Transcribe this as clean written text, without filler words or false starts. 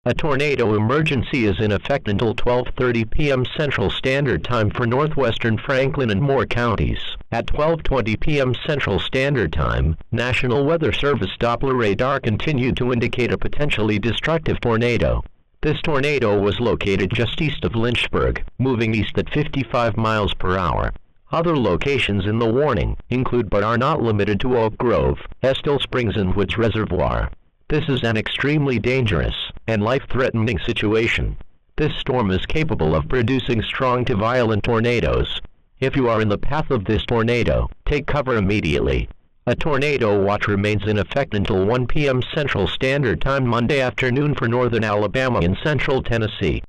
A tornado emergency is in effect until 12:30 p.m. Central Standard Time for northwestern Franklin and Moore counties. At 12:20 p.m. Central Standard Time, National Weather Service Doppler radar continued to indicate a potentially destructive tornado. This tornado was located just east of Lynchburg, moving east at 55 miles per hour. Other locations in the warning include but are not limited to Oak Grove, ESTILL Springs and Woods Reservoir. This is an extremely dangerous and life-threatening situation. This storm is capable of producing strong to violent tornadoes. If you are in the path of this tornado, take cover immediately. A tornado watch remains in effect until 1 p.m. Central Standard Time Monday afternoon for northern Alabama and central Tennessee.